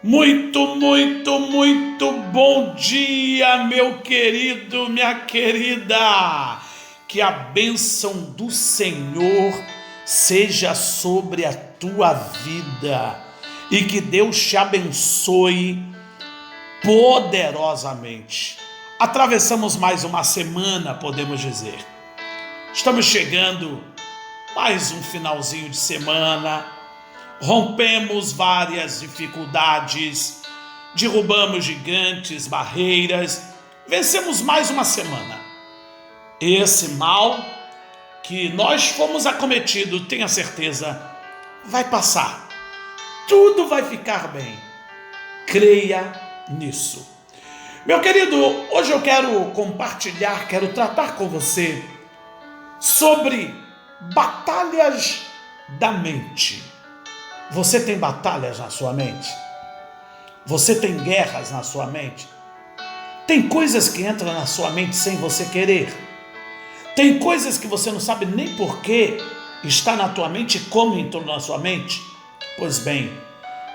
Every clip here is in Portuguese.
Muito bom dia, meu querido, minha querida. Que a bênção do Senhor seja sobre a tua vida e que Deus te abençoe poderosamente. Atravessamos mais uma semana, podemos dizer. Estamos chegando mais um finalzinho de semana. Rompemos várias dificuldades, derrubamos gigantes, barreiras, vencemos mais uma semana. Esse mal que nós fomos acometidos, tenha certeza, vai passar. Tudo vai ficar bem. Creia nisso. Meu querido, hoje eu quero compartilhar, quero tratar com você sobre batalhas da mente. Você tem batalhas na sua mente? Você tem guerras na sua mente? Tem coisas que entram na sua mente sem você querer? Tem coisas que você não sabe nem por que está na tua mente e como entrou na sua mente? Pois bem,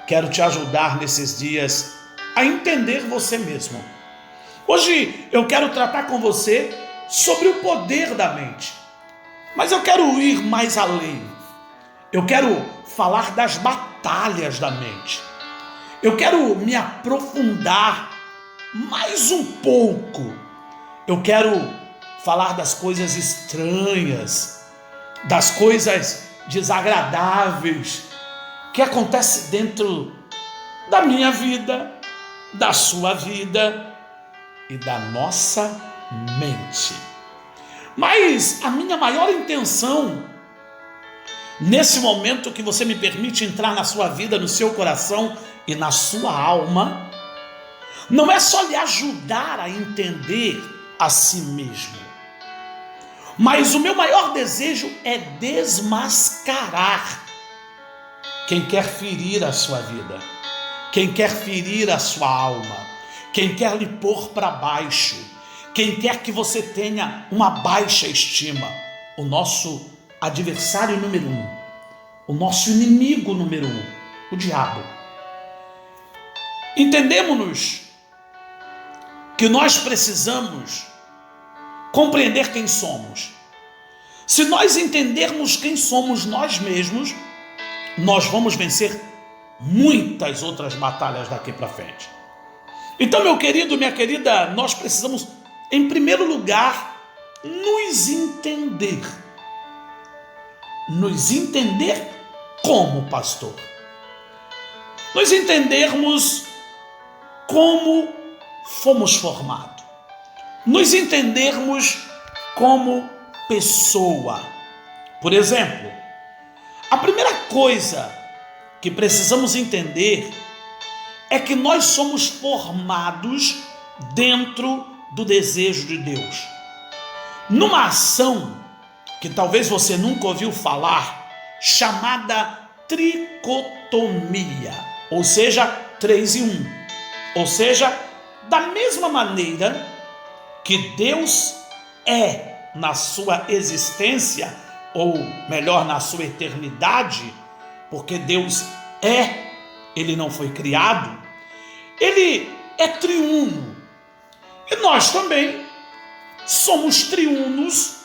quero te ajudar nesses dias a entender você mesmo. Hoje eu quero tratar com você sobre o poder da mente. Mas eu quero ir mais além. Eu quero falar das batalhas da mente. Eu quero me aprofundar mais um pouco. Eu quero falar das coisas estranhas, das coisas desagradáveis que acontecem dentro da minha vida, da sua vida e da nossa mente. Mas a minha maior intenção nesse momento que você me permite entrar na sua vida, no seu coração e na sua alma, não é só lhe ajudar a entender a si mesmo, mas o meu maior desejo é desmascarar quem quer ferir a sua vida, quem quer ferir a sua alma, quem quer lhe pôr para baixo, quem quer que você tenha uma baixa estima. O nosso adversário número 1, o nosso inimigo número 1, o diabo. Entendemos que nós precisamos compreender quem somos. Se nós entendermos quem somos nós mesmos, nós vamos vencer muitas outras batalhas daqui para frente. Então, meu querido, minha querida, nós precisamos, em primeiro lugar, nos entender. Nos entender como, pastor? Nos entendermos como fomos formados. Nos entendermos como pessoa. Por exemplo, a primeira coisa que precisamos entender é que nós somos formados dentro do desejo de Deus. Numa ação que talvez você nunca ouviu falar, chamada tricotomia, ou seja, 3 em 1. Ou seja, da mesma maneira que Deus é na sua existência, ou melhor, na sua eternidade, porque Deus é, ele não foi criado, ele é triuno. E nós também somos triunos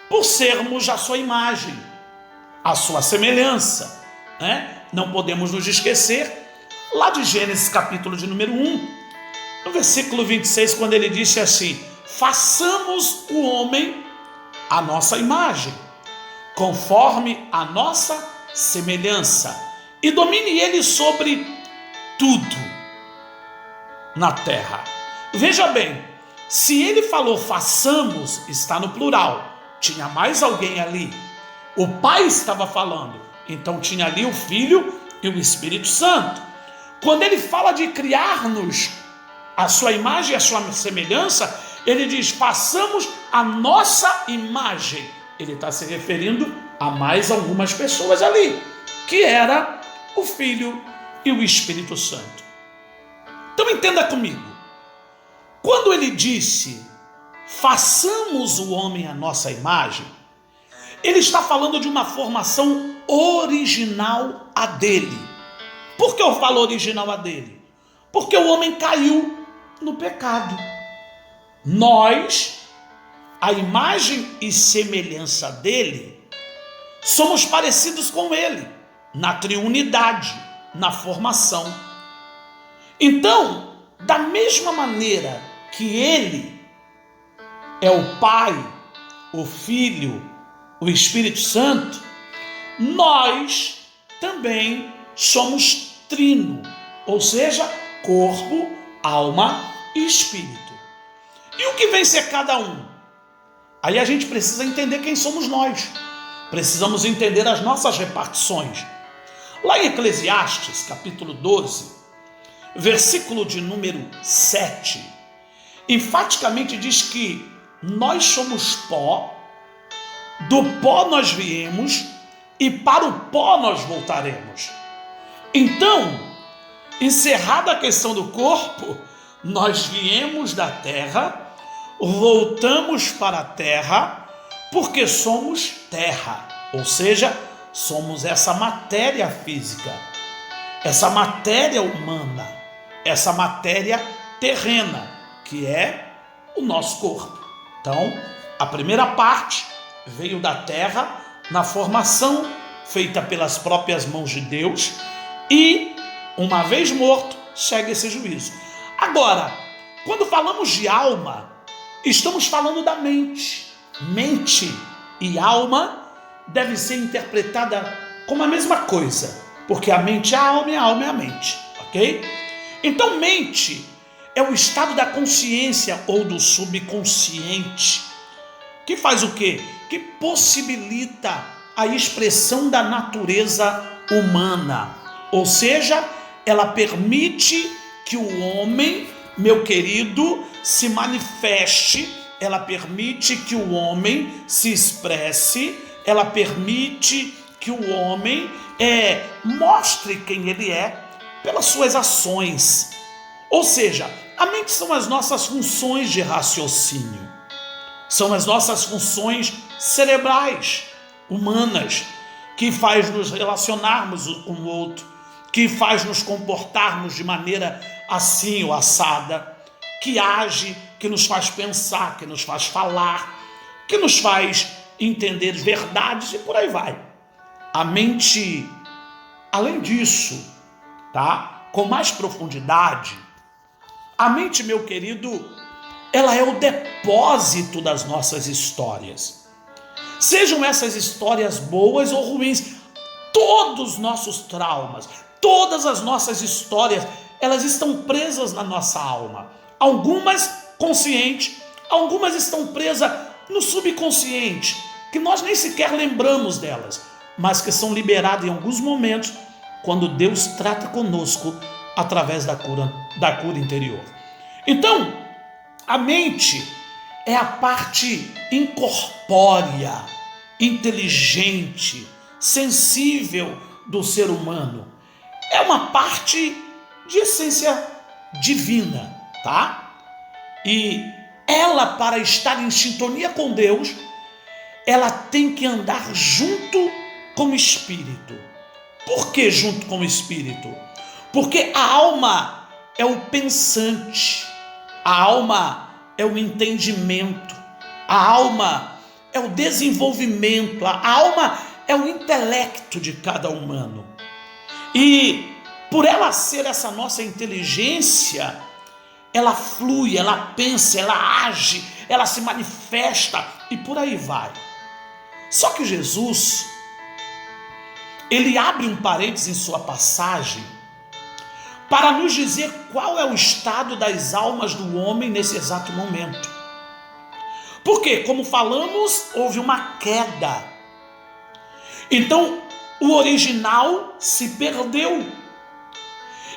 por sermos a sua imagem, a sua semelhança, né? Não podemos nos esquecer lá de Gênesis capítulo de número 1, no versículo 26, quando ele disse assim: façamos o homem a nossa imagem, conforme a nossa semelhança, e domine ele sobre tudo na terra. Veja bem, se ele falou façamos, está no plural. Tinha mais alguém ali. O Pai estava falando. Então tinha ali o Filho e o Espírito Santo. Quando ele fala de criar-nos a sua imagem e a sua semelhança, ele diz, façamos a nossa imagem. Ele está se referindo a mais algumas pessoas ali, que era o Filho e o Espírito Santo. Então entenda comigo. Quando ele disse, façamos o homem a nossa imagem, ele está falando de uma formação original a dele. Por que eu falo original a dele? Porque o homem caiu no pecado. Nós, a imagem e semelhança dele, somos parecidos com ele, na triunidade, na formação. Então, da mesma maneira que ele é o Pai, o Filho, o Espírito Santo, nós também somos trino, ou seja, corpo, alma e espírito. E o que vem ser cada um? Aí a gente precisa entender quem somos nós. Precisamos entender as nossas repartições. Lá em Eclesiastes, capítulo 12, versículo de número 7, enfaticamente diz que nós somos pó, do pó nós viemos e para o pó nós voltaremos. Então, encerrada a questão do corpo, nós viemos da terra, voltamos para a terra, porque somos terra, ou seja, somos essa matéria física, essa matéria humana, essa matéria terrena, que é o nosso corpo. Então, a primeira parte veio da terra, na formação feita pelas próprias mãos de Deus, e, uma vez morto, segue esse juízo. Agora, quando falamos de alma, estamos falando da mente. Mente e alma devem ser interpretadas como a mesma coisa, porque a mente é a alma e a alma é a mente, ok? Então, mente é o estado da consciência ou do subconsciente, que faz o quê? Que possibilita a expressão da natureza humana, ou seja, ela permite que o homem, meu querido, se manifeste, ela permite que o homem se expresse, ela permite que o homem mostre quem ele é pelas suas ações. Ou seja, a mente são as nossas funções de raciocínio, são as nossas funções cerebrais, humanas, que faz nos relacionarmos um com o outro, que faz nos comportarmos de maneira assim ou assada, que age, que nos faz pensar, que nos faz falar, que nos faz entender verdades e por aí vai. A mente, além disso, tá? Com mais profundidade, a mente, meu querido, ela é o depósito das nossas histórias. Sejam essas histórias boas ou ruins, todos os nossos traumas, todas as nossas histórias, elas estão presas na nossa alma. Algumas conscientes, algumas estão presas no subconsciente, que nós nem sequer lembramos delas, mas que são liberadas em alguns momentos, quando Deus trata conosco através da cura interior. Então, a mente é a parte incorpórea, inteligente, sensível do ser humano. É uma parte de essência divina, tá? E ela, para estar em sintonia com Deus, ela tem que andar junto com o Espírito. Por que junto com o Espírito? Porque a alma é o pensante, a alma é o entendimento, a alma é o desenvolvimento, a alma é o intelecto de cada humano. E por ela ser essa nossa inteligência, ela flui, ela pensa, ela age, ela se manifesta e por aí vai. Só que Jesus, ele abre um parênteses em sua passagem para nos dizer qual é o estado das almas do homem nesse exato momento. Porque, como falamos, houve uma queda. Então, o original se perdeu.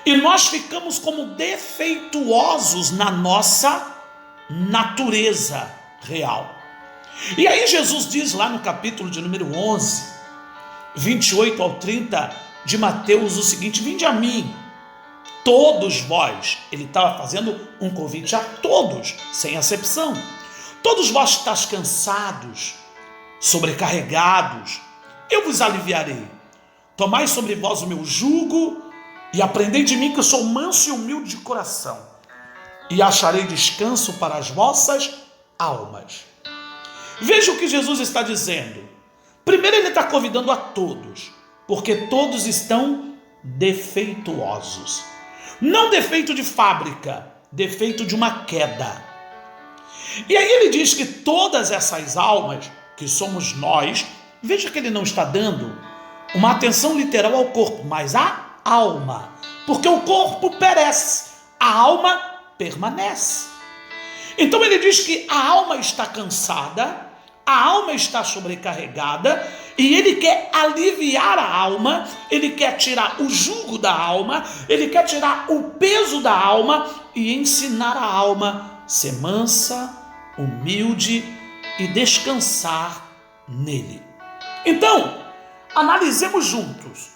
E nós ficamos como defeituosos na nossa natureza real. E aí Jesus diz lá no capítulo de número 11, 28 ao 30 de Mateus o seguinte: vinde a mim, todos vós. Ele estava fazendo um convite a todos, sem acepção. Todos vós que estáis cansados, sobrecarregados, eu vos aliviarei. Tomai sobre vós o meu jugo e aprendei de mim que eu sou manso e humilde de coração, e acharei descanso para as vossas almas. Veja o que Jesus está dizendo. Primeiro ele está convidando a todos, porque todos estão defeituosos. Não defeito de fábrica, defeito de uma queda. E aí ele diz que todas essas almas, que somos nós, veja que ele não está dando uma atenção literal ao corpo, mas à alma. Porque o corpo perece, a alma permanece. Então ele diz que a alma está cansada, a alma está sobrecarregada, e ele quer aliviar a alma, ele quer tirar o jugo da alma, ele quer tirar o peso da alma e ensinar a alma a ser mansa, humilde e descansar nele. Então, analisemos juntos.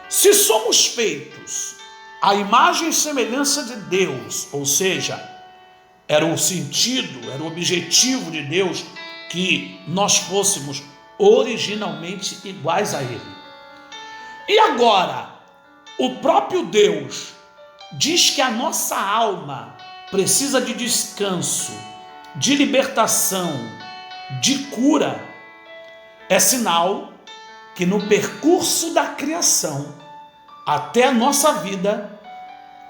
Se somos feitos à imagem e semelhança de Deus, ou seja, era o sentido, era o objetivo de Deus que nós fôssemos originalmente iguais a Ele. E agora, o próprio Deus diz que a nossa alma precisa de descanso, de libertação, de cura. É sinal que no percurso da criação até a nossa vida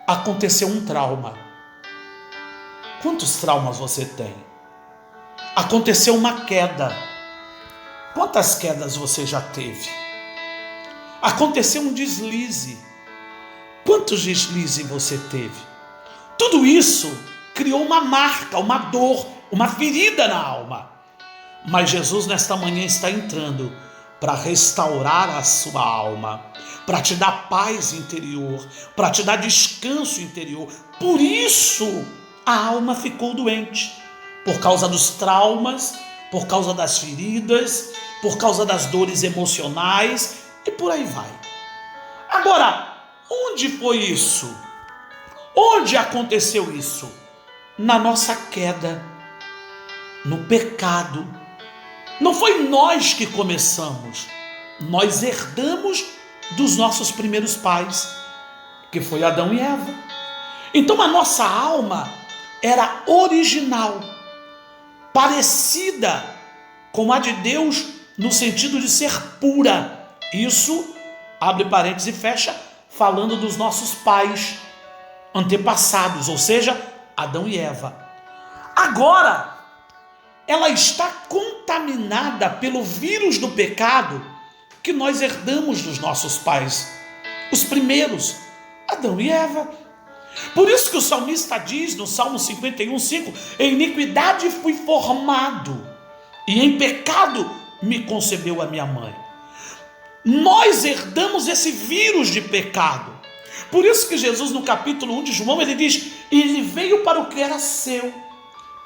aconteceu um trauma. Quantos traumas você tem? Aconteceu uma queda. Quantas quedas você já teve? Aconteceu um deslize. Quantos deslizes você teve? Tudo isso criou uma marca, uma dor, uma ferida na alma. Mas Jesus nesta manhã está entrando para restaurar a sua alma, para te dar paz interior, para te dar descanso interior. Por isso a alma ficou doente, por causa dos traumas, por causa das feridas, por causa das dores emocionais e por aí vai. Agora, onde foi isso? Onde aconteceu isso? Na nossa queda, no pecado. Não foi nós que começamos, nós herdamos dos nossos primeiros pais, que foi Adão e Eva. Então a nossa alma era original, parecida com a de Deus no sentido de ser pura. Isso, abre parênteses e fecha, falando dos nossos pais antepassados, ou seja, Adão e Eva. Agora, ela está contaminada pelo vírus do pecado que nós herdamos dos nossos pais, os primeiros, Adão e Eva. Por isso que o salmista diz no Salmo 51:5: em iniquidade fui formado, e em pecado me concebeu a minha mãe. Nós herdamos esse vírus de pecado. Por isso que Jesus, no capítulo 1 de João, ele diz: ele veio para o que era seu,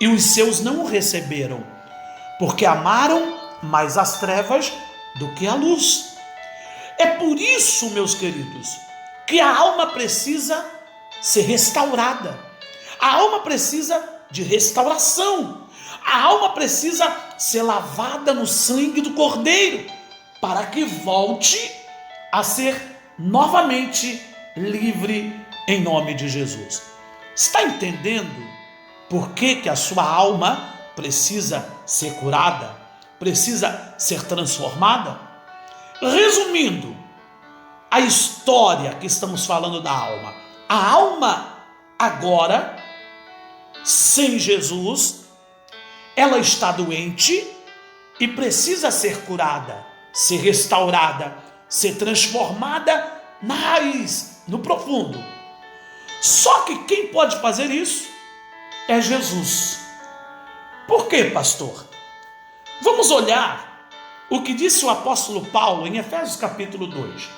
e os seus não o receberam, porque amaram mais as trevas do que a luz. É por isso, meus queridos, que a alma precisa ser restaurada. A alma precisa de restauração. A alma precisa ser lavada no sangue do Cordeiro, para que volte a ser novamente livre em nome de Jesus. Está entendendo por que a sua alma precisa ser curada, precisa ser transformada? Resumindo a história que estamos falando da alma, a alma agora, sem Jesus, ela está doente e precisa ser curada, ser restaurada, ser transformada na raiz, no profundo. Só que quem pode fazer isso é Jesus. Por quê, pastor? Vamos olhar o que disse o apóstolo Paulo em Efésios capítulo 2.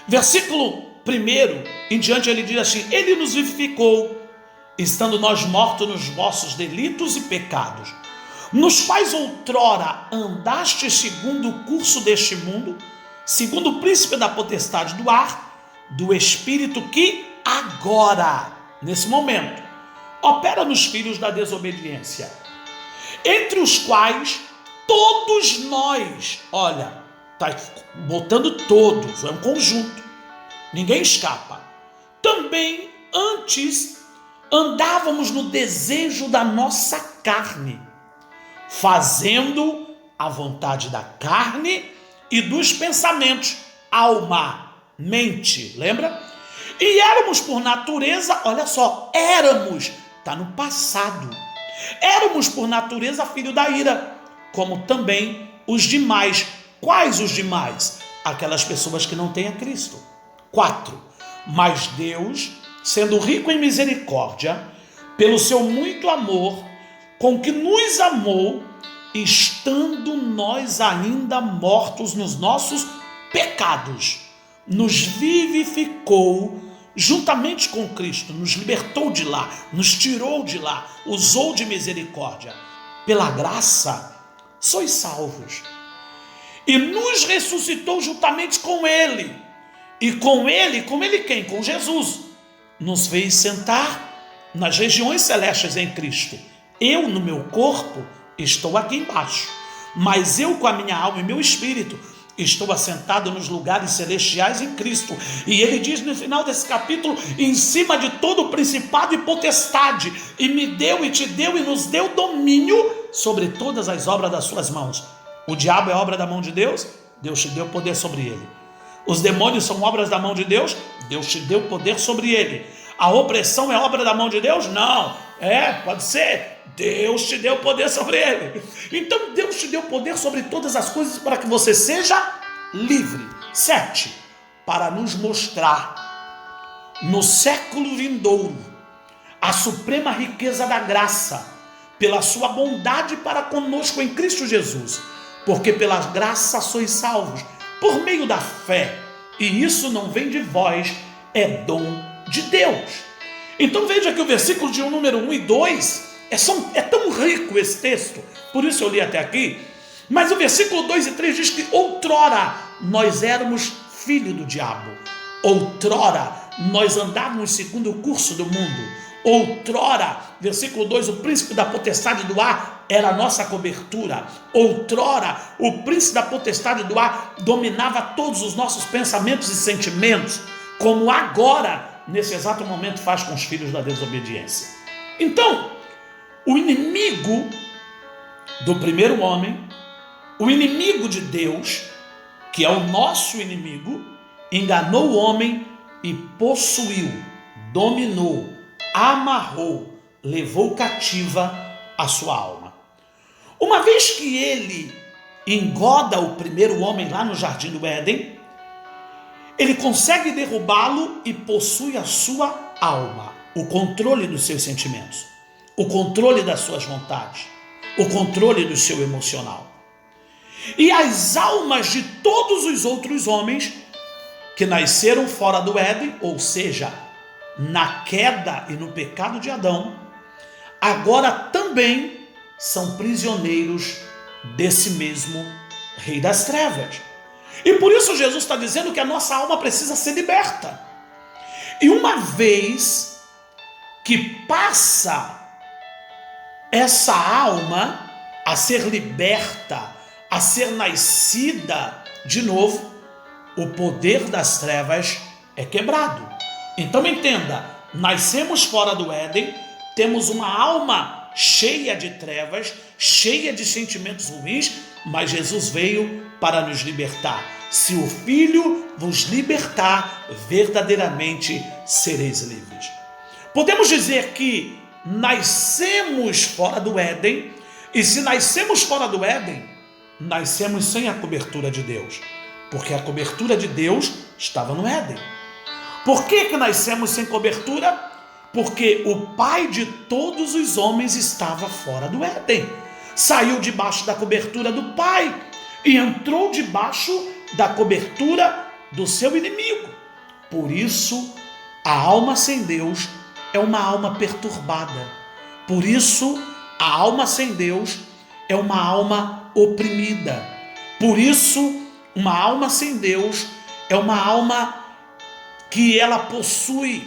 Versículo 1 em diante ele diz assim: ele nos vivificou, estando nós mortos nos vossos delitos e pecados, nos quais outrora andastes segundo o curso deste mundo, segundo o príncipe da potestade do ar, do espírito que agora, nesse momento, opera nos filhos da desobediência, entre os quais todos nós, olha, está botando todos, é um conjunto, ninguém escapa. Também antes andávamos no desejo da nossa carne, fazendo a vontade da carne e dos pensamentos, alma, mente, lembra? E éramos por natureza, olha só, éramos, está no passado, éramos por natureza filho da ira, como também os demais. Quais os demais? Aquelas pessoas que não têm a Cristo. 4. Mas Deus, sendo rico em misericórdia, pelo seu muito amor, com que nos amou, estando nós ainda mortos nos nossos pecados, nos vivificou juntamente com Cristo, nos libertou de lá, nos tirou de lá, usou de misericórdia. Pela graça, sois salvos. E nos ressuscitou juntamente com Ele. E com Ele quem? Com Jesus. Nos fez sentar nas regiões celestes em Cristo. Eu, no meu corpo, estou aqui embaixo. Mas eu, com a minha alma e meu espírito, estou assentado nos lugares celestiais em Cristo. E ele diz no final desse capítulo: em cima de todo principado e potestade, e me deu e te deu e nos deu domínio sobre todas as obras das suas mãos. O diabo é obra da mão de Deus, Deus te deu poder sobre ele. Os demônios são obras da mão de Deus, Deus te deu poder sobre ele. A opressão é obra da mão de Deus? Não. Pode ser. Deus te deu poder sobre ele. Então Deus te deu poder sobre todas as coisas para que você seja livre. 7. Para nos mostrar no século vindouro a suprema riqueza da graça, pela sua bondade para conosco em Cristo Jesus. Porque pela graça sois salvos, por meio da fé. E isso não vem de vós, é dom de Deus. Então veja que o versículo de número 1 e 2 é tão rico esse texto, por isso eu li até aqui. Mas o versículo 2 e 3 diz que outrora nós éramos filho do diabo, outrora nós andávamos segundo o curso do mundo, outrora, versículo 2, o príncipe da potestade do ar era a nossa cobertura, outrora o príncipe da potestade do ar dominava todos os nossos pensamentos e sentimentos, como agora, nesse exato momento, faz com os filhos da desobediência. Então, o inimigo do primeiro homem, o inimigo de Deus, que é o nosso inimigo, enganou o homem e possuiu, dominou, amarrou, levou cativa a sua alma. Uma vez que ele engoda o primeiro homem lá no jardim do Éden, ele consegue derrubá-lo e possui a sua alma, o controle dos seus sentimentos, o controle das suas vontades, o controle do seu emocional. E as almas de todos os outros homens que nasceram fora do Éden, ou seja, na queda e no pecado de Adão, agora também são prisioneiros desse mesmo rei das trevas. E por isso Jesus está dizendo que a nossa alma precisa ser liberta. E uma vez que passa essa alma a ser liberta, a ser nascida de novo, o poder das trevas é quebrado. Então entenda, nascemos fora do Éden, temos uma alma cheia de trevas, cheia de sentimentos ruins, mas Jesus veio para nos libertar. Se o Filho vos libertar, verdadeiramente sereis livres. Podemos dizer que nascemos fora do Éden, e se nascemos fora do Éden, nascemos sem a cobertura de Deus, porque a cobertura de Deus estava no Éden. Por que nascemos sem cobertura? Porque o pai de todos os homens estava fora do Éden, saiu debaixo da cobertura do pai e entrou debaixo da cobertura do seu inimigo. Por isso, a alma sem Deus é uma alma perturbada. Por isso, a alma sem Deus é uma alma oprimida. Por isso, uma alma sem Deus é uma alma que ela possui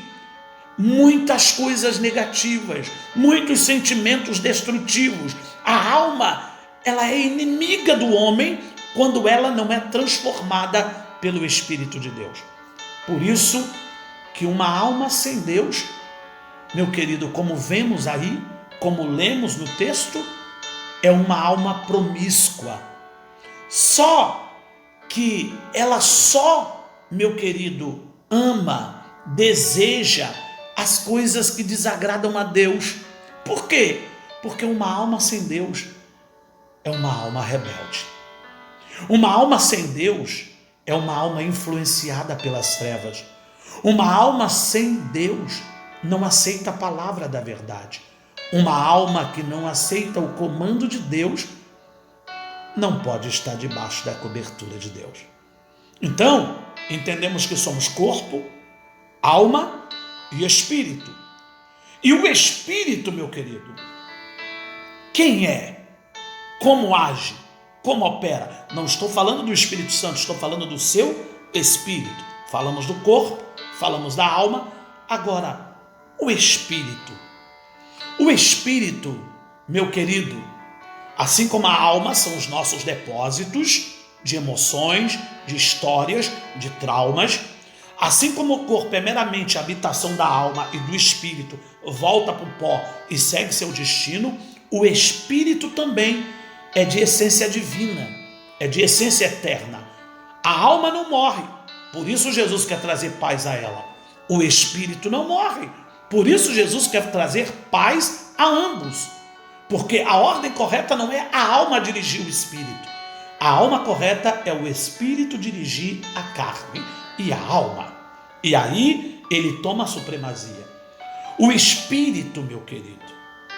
muitas coisas negativas, muitos sentimentos destrutivos. A alma, ela é inimiga do homem quando ela não é transformada pelo Espírito de Deus. Por isso que uma alma sem Deus, meu querido, como vemos aí, como lemos no texto, é uma alma promíscua. Só que ela só, meu querido, ama, deseja as coisas que desagradam a Deus. Por quê? Porque uma alma sem Deus é uma alma rebelde. Uma alma sem Deus é uma alma influenciada pelas trevas. Uma alma sem Deus não aceita a palavra da verdade. Uma alma que não aceita o comando de Deus não pode estar debaixo da cobertura de Deus. Então, entendemos que somos corpo, alma e espírito. E o espírito, meu querido, quem é? Como age? Como opera? Não estou falando do Espírito Santo, estou falando do seu espírito. Falamos do corpo, falamos da alma, agora o espírito. O espírito, meu querido, assim como a alma são os nossos depósitos de emoções, de histórias, de traumas, assim como o corpo é meramente a habitação da alma e do espírito, volta para o pó e segue seu destino, o espírito também é de essência divina, é de essência eterna. A alma não morre, por isso Jesus quer trazer paz a ela. O espírito não morre, por isso Jesus quer trazer paz a ambos. Porque a ordem correta não é a alma dirigir o espírito. A alma correta é o espírito dirigir a carne e a alma. E aí ele toma a supremacia. O espírito, meu querido,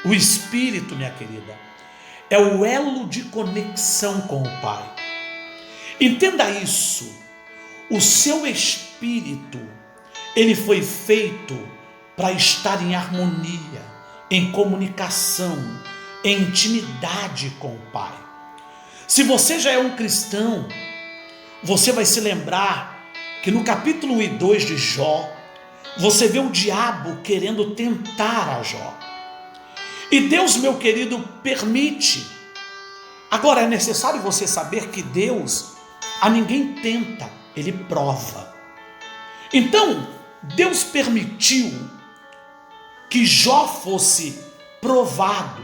o espírito, minha querida, é o elo de conexão com o Pai. Entenda isso. O seu espírito, ele foi feito para estar em harmonia, em comunicação, em intimidade com o Pai. Se você já é um cristão, você vai se lembrar que no capítulo 1 e 2 de Jó, você vê o diabo querendo tentar a Jó. E Deus, meu querido, permite. Agora é necessário você saber que Deus a ninguém tenta, Ele prova. Então, Deus permitiu que Jó fosse provado,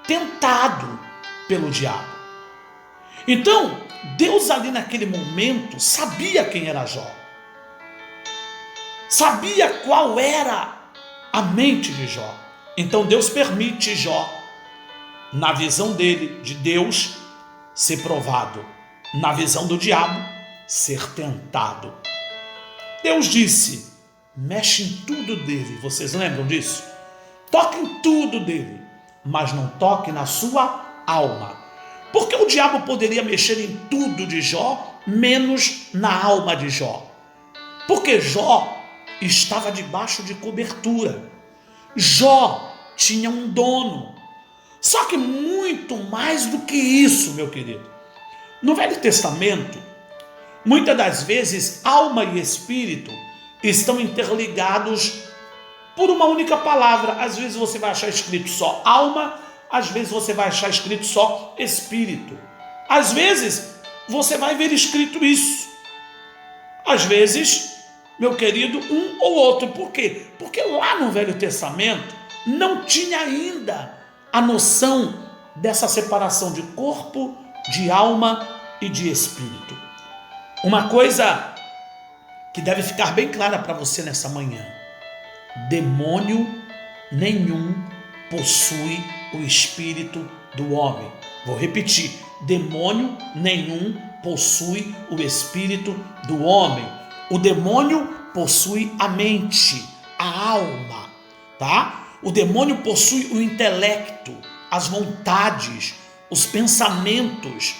tentado pelo diabo. Então, Deus ali naquele momento sabia quem era Jó. Sabia qual era a mente de Jó. Então Deus permite Jó, na visão dele, de Deus, ser provado. Na visão do diabo, ser tentado. Deus disse, mexe em tudo dele. Vocês lembram disso? Toque em tudo dele, mas não toque na sua alma. Porque o diabo poderia mexer em tudo de Jó, menos na alma de Jó. Porque Jó estava debaixo de cobertura. Jó tinha um dono. Só que muito mais do que isso, meu querido. No Velho Testamento, muitas das vezes, alma e espírito estão interligados por uma única palavra. Às vezes você vai achar escrito só alma, às vezes você vai achar escrito só espírito. Às vezes você vai ver escrito isso. Às vezes, meu querido, um ou outro. Por quê? Porque lá no Velho Testamento não tinha ainda a noção dessa separação de corpo, de alma e de espírito. Uma coisa que deve ficar bem clara para você nessa manhã: demônio nenhum possui o espírito do homem. Vou repetir: demônio nenhum possui o espírito do homem. O demônio possui a mente, a alma, tá? O demônio possui o intelecto, as vontades, os pensamentos,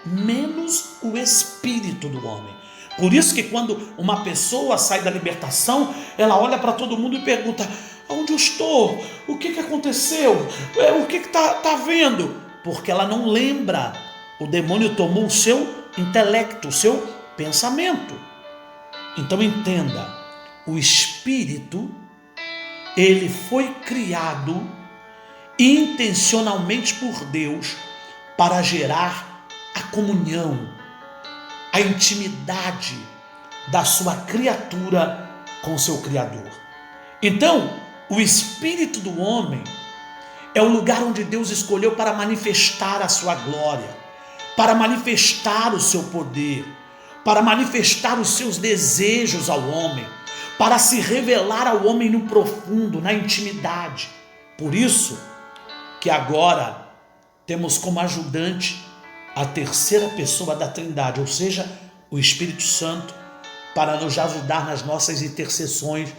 menos o espírito do homem. Por isso que quando uma pessoa sai da libertação, ela olha para todo mundo e pergunta: onde eu estou? O que aconteceu? O que está vendo? Porque ela não lembra. O demônio tomou o seu intelecto, o seu pensamento. Então entenda, o espírito, ele foi criado intencionalmente por Deus para gerar a comunhão, a intimidade da sua criatura com seu Criador. Então, o espírito do homem é o lugar onde Deus escolheu para manifestar a sua glória, para manifestar o seu poder, para manifestar os seus desejos ao homem, para se revelar ao homem no profundo, na intimidade. Por isso que agora temos como ajudante a terceira pessoa da Trindade, ou seja, o Espírito Santo, para nos ajudar nas nossas intercessões,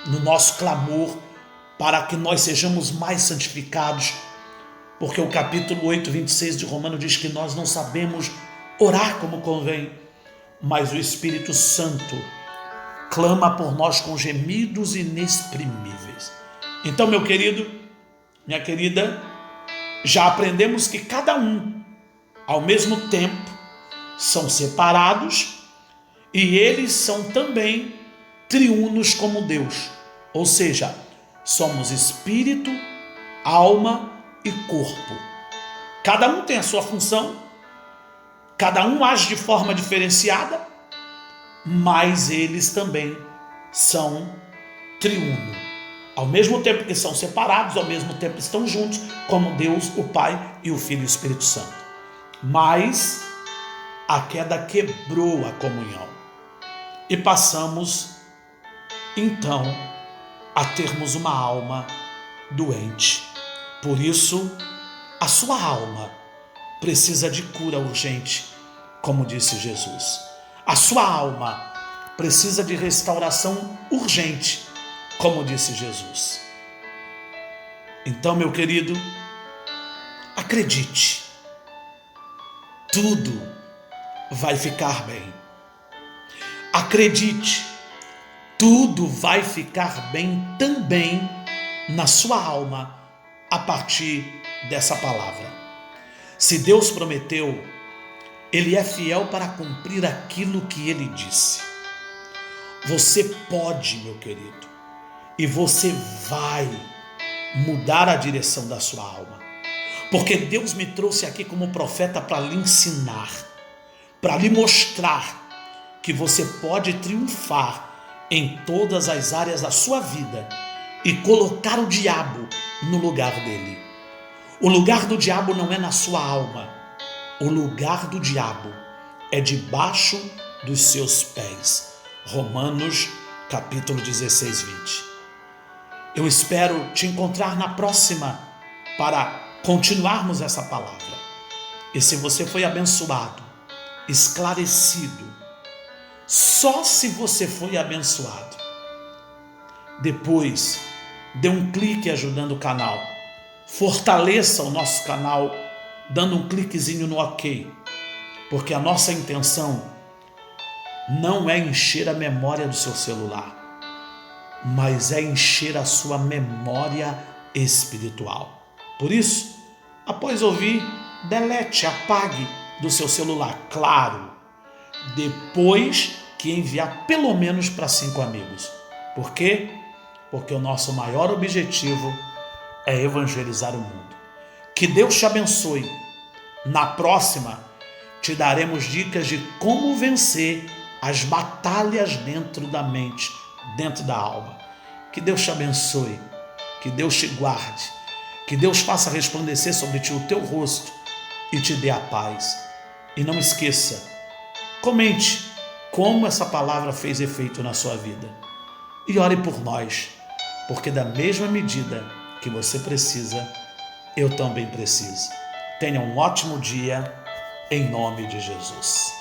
no nosso clamor, para que nós sejamos mais santificados, porque o capítulo 8, 26 de Romanos diz que nós não sabemos orar como convém, mas o Espírito Santo clama por nós com gemidos inexprimíveis. Então, meu querido, minha querida, já aprendemos que cada um, ao mesmo tempo, são separados e eles são também triunos como Deus, ou seja, somos espírito, alma e corpo. Cada um tem a sua função, cada um age de forma diferenciada, mas eles também são triuno. Ao mesmo tempo que são separados, ao mesmo tempo estão juntos, como Deus, o Pai e o Filho e o Espírito Santo. Mas a queda quebrou a comunhão e passamos, então, a termos uma alma doente. Por isso, a sua alma precisa de cura urgente, como disse Jesus. A sua alma precisa de restauração urgente, como disse Jesus. Então, meu querido, acredite, tudo vai ficar bem. Acredite, tudo vai ficar bem também na sua alma a partir dessa palavra. Se Deus prometeu, Ele é fiel para cumprir aquilo que Ele disse. Você pode, meu querido, e você vai mudar a direção da sua alma. Porque Deus me trouxe aqui como profeta para lhe ensinar, para lhe mostrar que você pode triunfar em todas as áreas da sua vida e colocar o diabo no lugar dele. O lugar do diabo não é na sua alma. O lugar do diabo é debaixo dos seus pés. Romanos capítulo 16, 20. Eu espero te encontrar na próxima para continuarmos essa palavra. E se você foi abençoado, esclarecido, só se você foi abençoado, depois dê um clique ajudando o canal, fortaleça o nosso canal dando um cliquezinho no OK, porque a nossa intenção não é encher a memória do seu celular, mas é encher a sua memória espiritual. Por isso, após ouvir, delete, apague do seu celular, claro, depois que enviar pelo menos para 5 amigos. Por quê? Porque o nosso maior objetivo é evangelizar o mundo. Que Deus te abençoe. Na próxima, te daremos dicas de como vencer as batalhas dentro da mente, dentro da alma. Que Deus te abençoe, que Deus te guarde, que Deus faça resplandecer sobre ti o teu rosto e te dê a paz. E não esqueça, comente como essa palavra fez efeito na sua vida. E ore por nós, porque da mesma medida que você precisa, eu também preciso. Tenha um ótimo dia, em nome de Jesus.